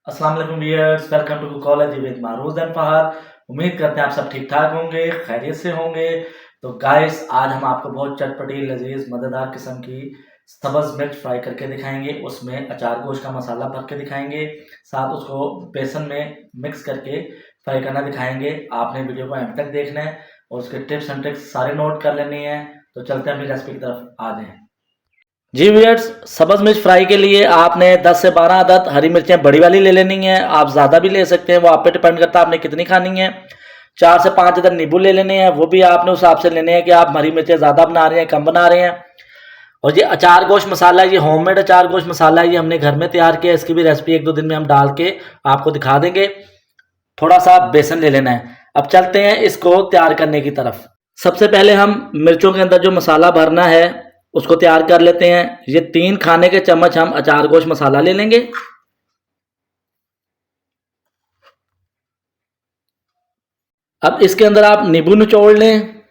अस्सलाम वालेकुम viewers, welcome to college with Marooj and Fahad. उम्मीद करते हैं आप सब ठीक ठाक होंगे, खैरियत से होंगे। तो गाइस, आज हम आपको बहुत चटपटी लजीज मज़ेदार किस्म की सब्ज़ मिर्च फ्राई करके दिखाएंगे। उसमें अचार गोश्त का मसाला भर के दिखाएंगे, साथ उसको बेसन में मिक्स करके फ्राई करना दिखाएंगे। आपने वीडियो को एंड तक देखना है और उसके टिप्स एंड ट्रिक्स सारे नोट कर लेने हैं। तो चलते हैं अपनी रेसिपी की तरफ, आ जाएँ। जी व्यूअर्स, सब्ज़ मिर्च फ्राई के लिए आपने 10 से 12 अदद हरी मिर्चें बड़ी वाली ले लेनी है। आप ज़्यादा भी ले सकते हैं, वो आप पे डिपेंड करता है आपने कितनी खानी है। 4 से 5 अदद नींबू ले लेने हैं, वो भी आपने उस हिसाब से लेने हैं कि आप हरी मिर्चें ज़्यादा बना रहे हैं कम बना रहे हैं। और ये अचार गोश्त मसाला है, ये होममेड अचार गोश्त मसाला है, ये हमने घर में तैयार किया। इसकी भी रेसिपी 1-2 दिन में हम डाल के आपको दिखा देंगे। थोड़ा सा बेसन ले लेना है। अब चलते हैं इसको तैयार करने की तरफ। सबसे पहले हम मिर्चों के अंदर जो मसाला भरना है उसको तैयार कर लेते हैं। ये 3 खाने के चम्मच हम अचार गोश्त मसाला ले लेंगे। अब इसके अंदर आप नींबू निचोड़ लें,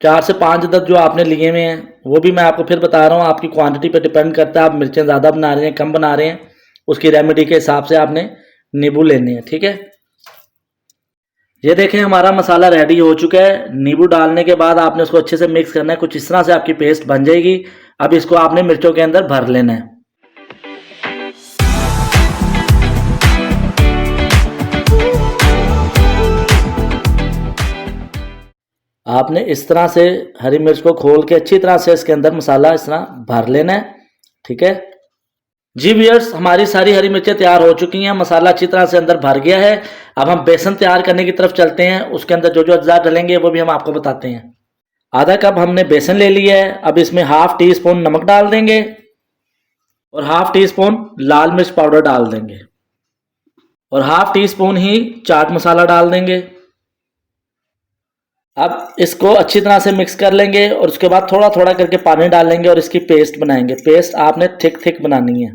4 से 5 अदद जो आपने लिए हुए हैं। वो भी मैं आपको फिर बता रहा हूँ, आपकी क्वांटिटी पे डिपेंड करता है, आप मिर्चें ज़्यादा बना रहे हैं कम बना रहे हैं, उसकी रेमेडी के हिसाब से आपने नींबू लेने हैं, ठीक है। ये देखें, हमारा मसाला रेडी हो चुका है। नींबू डालने के बाद आपने उसको अच्छे से मिक्स करना है, कुछ इस तरह से आपकी पेस्ट बन जाएगी। अब इसको आपने मिर्चों के अंदर भर लेना है। आपने इस तरह से हरी मिर्च को खोल के अच्छी तरह से इसके अंदर मसाला इस तरह भर लेना है, ठीक है जी व्यूअर्स। हमारी सारी हरी मिर्चें तैयार हो चुकी हैं, मसाला अच्छी तरह से अंदर भर गया है। अब हम बेसन तैयार करने की तरफ चलते हैं। उसके अंदर जो जो अज्जा डलेंगे वो भी हम आपको बताते हैं। आधा कप हमने बेसन ले लिया है। अब इसमें हाफ टी स्पून नमक डाल देंगे और हाफ टी स्पून लाल मिर्च पाउडर डाल देंगे और हाफ टी स्पून ही चाट मसाला डाल देंगे। अब इसको अच्छी तरह से मिक्स कर लेंगे और उसके बाद थोड़ा थोड़ा करके पानी डालेंगे और इसकी पेस्ट बनाएंगे। पेस्ट आपने थिक थिक बनानी है।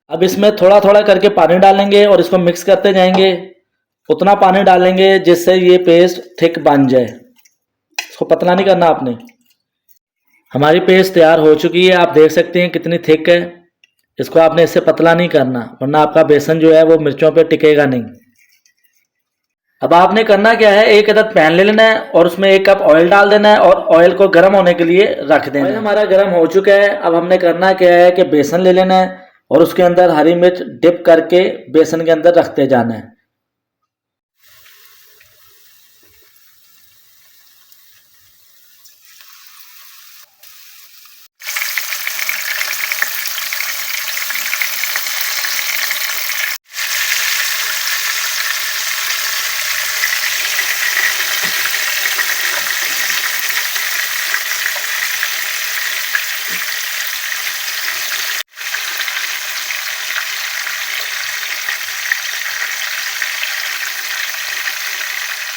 अब इसमें थोड़ा थोड़ा करके पानी डालेंगे और इसको मिक्स करते जाएंगे। उतना पानी डालेंगे जिससे ये पेस्ट थिक बन जाए, इसको पतला नहीं करना आपने। हमारी पेस्ट तैयार हो चुकी है, आप देख सकते हैं कितनी थिक है। इसको आपने इससे पतला नहीं करना, वरना आपका बेसन जो है वो मिर्चों पे टिकेगा नहीं। अब आपने करना क्या है, एक अदद पैन ले लेना है और उसमें 1 कप ऑयल डाल देना है और ऑयल को गर्म होने के लिए रख देना है। हमारा गर्म हो चुका है। अब हमने करना क्या है कि बेसन ले लेना है और उसके अंदर हरी मिर्च डिप करके बेसन के अंदर रखते जाना है।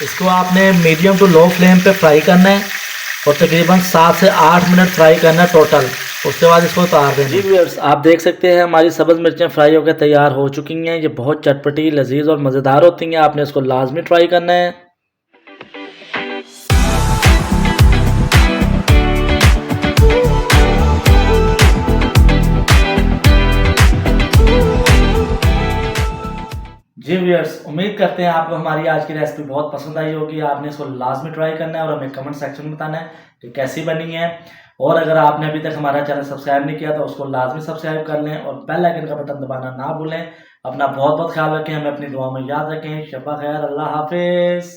इसको आपने मीडियम टू लो फ्लेम पे फ्राई करना है और तकरीबन 7 से 8 मिनट फ्राई करना है टोटल। उसके बाद इसको उतार देना। जी व्यूअर्स, आप देख सकते हैं हमारी सब्ज़ मिर्चें फ्राई होकर तैयार हो चुकी हैं। ये बहुत चटपटी, लजीज और मज़ेदार होती हैं। आपने इसको लाजमी ट्राई करना है। जी व्यूअर्स, उम्मीद करते हैं आपको हमारी आज की रेसिपी बहुत पसंद आई होगी। आपने इसको लाजमी ट्राई करना है और हमें कमेंट सेक्शन में बताना है कि कैसी बनी है। और अगर आपने अभी तक हमारा चैनल सब्सक्राइब नहीं किया तो उसको लाजमी सब्सक्राइब कर लें और बेल आइकन का बटन दबाना ना भूलें। अपना बहुत बहुत ख्याल रखें, हमें अपनी दुआ में याद रखें। शब्बा खैर, अल्लाह हाफिज़।